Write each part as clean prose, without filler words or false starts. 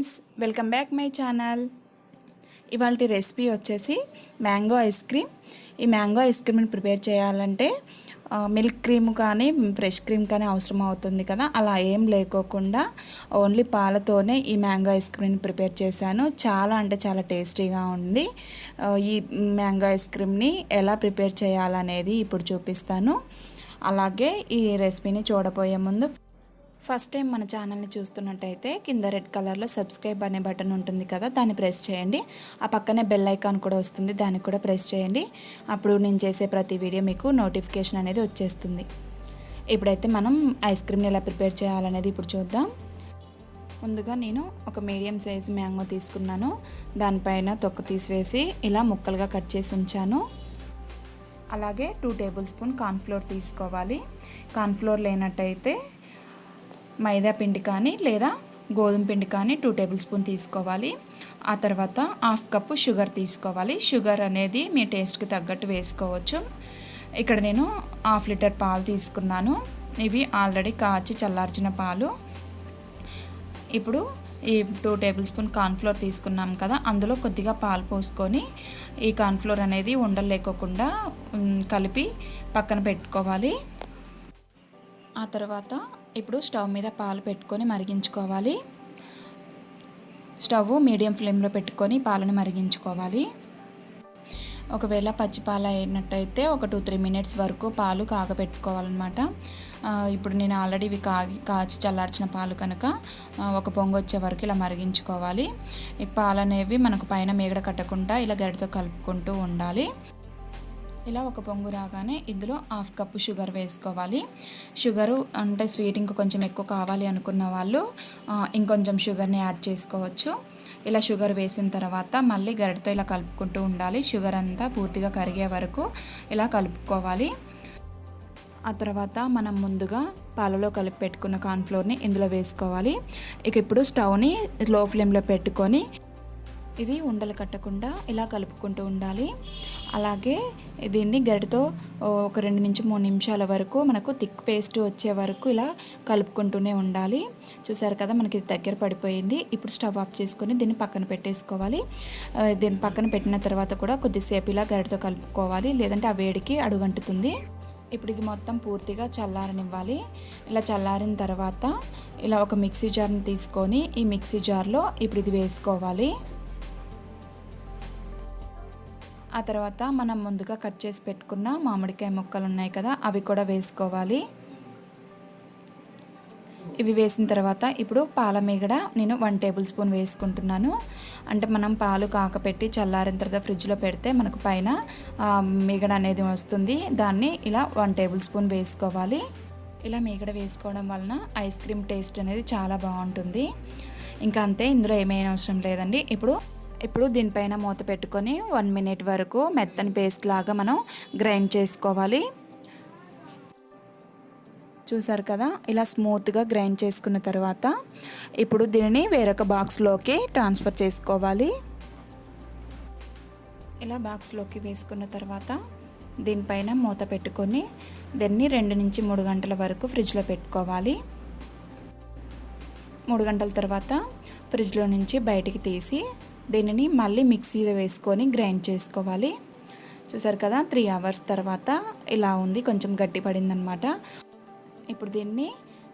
Friends, welcome back my channel. ఇవాళ recipe వచ్చేసి mango ice cream. ఈ మ్యాంగో ఐస్ క్రీమ్ని ప్రిపేర్ చేయాలంటే మిల్క్ క్రీమ్ కానీ ఫ్రెష్ క్రీమ్ కానీ అవసరం అవుతుంది కదా. అలా ఏం లేకోకుండా ఓన్లీ పాలతోనే ఈ మ్యాంగో ఐస్ క్రీమ్ని ప్రిపేర్ చేశాను. చాలా అంటే చాలా టేస్టీగా ఉంది. ఈ మ్యాంగో ఐస్ క్రీమ్ని ఎలా ప్రిపేర్ చేయాలనేది ఇప్పుడు చూపిస్తాను. అలాగే ఈ రెసిపీని చూడబోయే ముందు ఫస్ట్ టైం మన ఛానల్ని చూస్తున్నట్టయితే కింద రెడ్ కలర్లో సబ్స్క్రైబ్ అనే బటన్ ఉంటుంది కదా, దాన్ని ప్రెస్ చేయండి. ఆ పక్కనే బెల్ ఐకాన్ కూడా వస్తుంది, దాన్ని కూడా ప్రెస్ చేయండి. అప్పుడు నేను చేసే ప్రతి వీడియో మీకు నోటిఫికేషన్ అనేది వచ్చేస్తుంది. ఇప్పుడైతే మనం ఐస్ క్రీమ్ని ఎలా ప్రిపేర్ చేయాలనేది ఇప్పుడు చూద్దాం. ముందుగా నేను ఒక మీడియం సైజు మ్యాంగో తీసుకున్నాను. దానిపైన తొక్క తీసివేసి ఇలా ముక్కలుగా కట్ చేసి ఉంచాను. అలాగే 2 టేబుల్ స్పూన్ కార్న్ఫ్లోర్ తీసుకోవాలి. కార్న్ఫ్లోర్ లేనట్టయితే మైదా పిండి కానీ లేదా గోధుమ పిండి కానీ 2 టేబుల్ స్పూన్ తీసుకోవాలి. ఆ తర్వాత 1/2 కప్పు షుగర్ తీసుకోవాలి. షుగర్ అనేది మీ టేస్ట్కి తగ్గట్టు వేసుకోవచ్చు. ఇక్కడ నేను 1/2 లీటర్ పాలు తీసుకున్నాను. ఇవి ఆల్రెడీ కాచి చల్లార్చిన పాలు. ఇప్పుడు ఈ 2 టేబుల్ స్పూన్ కార్న్ఫ్లోర్ తీసుకున్నాం కదా, అందులో కొద్దిగా పాలు పోసుకొని ఈ కార్న్ఫ్లోర్ అనేది ఉండలు లేకోకుండా కలిపి పక్కన పెట్టుకోవాలి. ఆ తర్వాత ఇప్పుడు స్టవ్ మీద పాలు పెట్టుకొని మరిగించుకోవాలి. స్టవ్ మీడియం ఫ్లేమ్లో పెట్టుకొని పాలను మరిగించుకోవాలి. ఒకవేళ పచ్చి పాలు అయినట్టయితే ఒక 2-3 మినిట్స్ వరకు పాలు కాగబెట్టుకోవాలన్నమాట. ఇప్పుడు నేను ఆల్రెడీ ఇవి కాచి చల్లార్చిన పాలు కనుక ఒక పొంగు వచ్చే వరకు ఇలా మరిగించుకోవాలి. ఈ పాలు అనేవి మనకు పైన మీగడ కట్టకుండా ఇలా గరిటతో కలుపుకుంటూ ఉండాలి. ఇలా ఒక పొంగు రాగానే ఇందులో 1/2 కప్పు షుగర్ వేసుకోవాలి. షుగరు అంటే స్వీట్ ఇంకా కొంచెం ఎక్కువ కావాలి అనుకున్న వాళ్ళు ఇంకొంచెం షుగర్ని యాడ్ చేసుకోవచ్చు. ఇలా షుగర్ వేసిన తర్వాత మళ్ళీ గరిటతో ఇలా కలుపుకుంటూ ఉండాలి. షుగర్ అంతా పూర్తిగా కరిగే వరకు ఇలా కలుపుకోవాలి. ఆ తర్వాత మనం ముందుగా పాలలో కలిపి పెట్టుకున్న కార్న్ఫ్లోర్ని ఇందులో వేసుకోవాలి. ఇప్పుడు స్టవ్ని లో ఫ్లేమ్లో పెట్టుకొని ఇది ఉండలు కట్టకుండా ఇలా కలుపుకుంటూ ఉండాలి. అలాగే దీన్ని గరిటతో ఒక 2-3 నిమిషాల వరకు మనకు థిక్ పేస్ట్ వచ్చే వరకు ఇలా కలుపుకుంటూనే ఉండాలి. చూసారు కదా, మనకి దగ్గర పడిపోయింది. ఇప్పుడు స్టవ్ ఆఫ్ చేసుకొని దీన్ని పక్కన పెట్టేసుకోవాలి. దీన్ని పక్కన పెట్టిన తర్వాత కూడా కొద్దిసేపు ఇలా గరిటతో కలుపుకోవాలి, లేదంటే ఆ వేడికి అడుగంటుతుంది. ఇప్పుడు ఇది మొత్తం పూర్తిగా చల్లారనివ్వాలి. ఇలా చల్లారిన తర్వాత ఇలా ఒక మిక్సీ జార్ని తీసుకొని ఈ మిక్సీ జార్లో ఇప్పుడు ఇది వేసుకోవాలి. ఆ తర్వాత మనం ముందుగా కట్ చేసి పెట్టుకున్న మామిడికాయ ముక్కలు ఉన్నాయి కదా, అవి కూడా వేసుకోవాలి. ఇవి వేసిన తర్వాత ఇప్పుడు పాల మీగడ నేను 1 టేబుల్ స్పూన్ వేసుకుంటున్నాను. అంటే మనం పాలు కాకపెట్టి చల్లారిన తర్వాత ఫ్రిడ్జ్లో పెడితే మనకు పైన మీగడ అనేది వస్తుంది. దాన్ని ఇలా 1 టేబుల్ స్పూన్ వేసుకోవాలి. ఇలా మీగడ వేసుకోవడం వలన ఐస్ క్రీమ్ టేస్ట్ అనేది చాలా బాగుంటుంది. ఇంకా అంతే, ఇందులో ఏమైనా అవసరం లేదండి. ఇప్పుడు దీనిపైన మూత పెట్టుకొని 1 మినిట్ వరకు మెత్తని పేస్ట్ లాగా మనం గ్రైండ్ చేసుకోవాలి. చూసారు కదా, ఇలా స్మూత్గా గ్రైండ్ చేసుకున్న తర్వాత ఇప్పుడు దీనిని వేరొక బాక్స్లోకి ట్రాన్స్ఫర్ చేసుకోవాలి. ఇలా బాక్స్లోకి వేసుకున్న తర్వాత దీనిపైన మూత పెట్టుకొని దీన్ని 2-3 గంటల వరకు ఫ్రిడ్జ్లో పెట్టుకోవాలి. 3 గంటల తర్వాత ఫ్రిడ్జ్లో నుంచి బయటికి తీసి దీనిని మళ్ళీ మిక్సీలో వేసుకొని గ్రైండ్ చేసుకోవాలి. చూసారు కదా, 3 అవర్స్ తర్వాత ఇలా ఉంది, కొంచెం గట్టి పడిందనమాట. ఇప్పుడు దీన్ని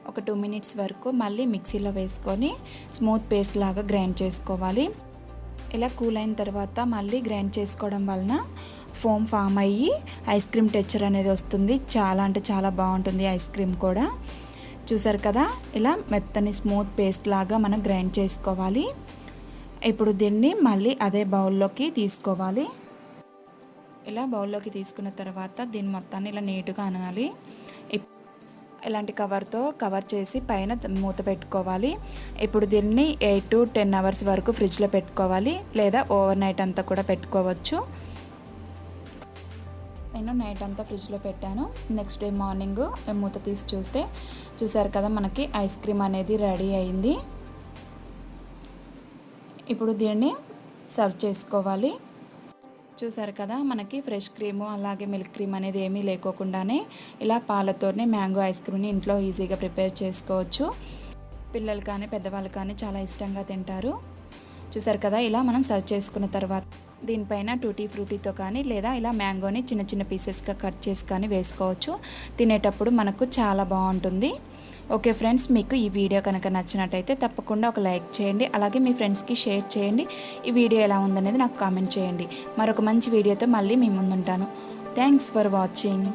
ఒక 2 మినిట్స్ వరకు మళ్ళీ మిక్సీలో వేసుకొని స్మూత్ పేస్ట్ లాగా గ్రైండ్ చేసుకోవాలి. ఇలా కూల్ అయిన తర్వాత మళ్ళీ గ్రైండ్ చేసుకోవడం వలన ఫోమ్ ఫామ్ అయ్యి ఐస్ క్రీమ్ టెక్స్చర్ అనేది వస్తుంది. చాలా అంటే చాలా బాగుంటుంది ఐస్ క్రీమ్ కూడా. చూసారు కదా, ఇలా మెత్తని స్మూత్ పేస్ట్ లాగా మనం గ్రైండ్ చేసుకోవాలి. ఇప్పుడు దీన్ని మళ్ళీ అదే బౌల్లోకి తీసుకోవాలి. ఇలా బౌల్లోకి తీసుకున్న తర్వాత దీన్ని మొత్తాన్ని ఇలా నీట్గా అనాలి. ఇలాంటి కవర్తో కవర్ చేసి పైన మూత పెట్టుకోవాలి. ఇప్పుడు దీన్ని 8-10 అవర్స్ వరకు ఫ్రిడ్జ్లో పెట్టుకోవాలి, లేదా ఓవర్ నైట్ అంతా కూడా పెట్టుకోవచ్చు. నేను నైట్ అంతా ఫ్రిడ్జ్లో పెట్టాను. నెక్స్ట్ డే మార్నింగ్ మూత తీసి చూసారు కదా, మనకి ఐస్ క్రీమ్ అనేది రెడీ అయింది. ఇప్పుడు దీన్ని సర్వ్ చేసుకోవాలి. చూసారు కదా, మనకి ఫ్రెష్ క్రీము అలాగే మిల్క్ క్రీమ్ అనేది ఏమీ లేకోకుండానే ఇలా పాలతోనే మ్యాంగో ఐస్ క్రీమ్ని ఇంట్లో ఈజీగా ప్రిపేర్ చేసుకోవచ్చు. పిల్లలు కానీ పెద్దవాళ్ళు కానీ చాలా ఇష్టంగా తింటారు. చూసారు కదా, ఇలా మనం సర్వ్ చేసుకున్న తర్వాత దీనిపైన టూటీ ఫ్రూటీతో కానీ లేదా ఇలా మ్యాంగోని చిన్న చిన్న పీసెస్గా కట్ చేసి కానీ వేసుకోవచ్చు. తినేటప్పుడు మనకు చాలా బాగుంటుంది. ఓకే ఫ్రెండ్స్, మీకు ఈ వీడియో కనుక నచ్చినట్టయితే తప్పకుండా ఒక లైక్ చేయండి. అలాగే మీ ఫ్రెండ్స్కి షేర్ చేయండి. ఈ వీడియో ఎలా ఉందనేది నాకు కామెంట్ చేయండి. మరొక మంచి వీడియోతో మళ్ళీ మీ ముందుంటాను. Thanks for watching.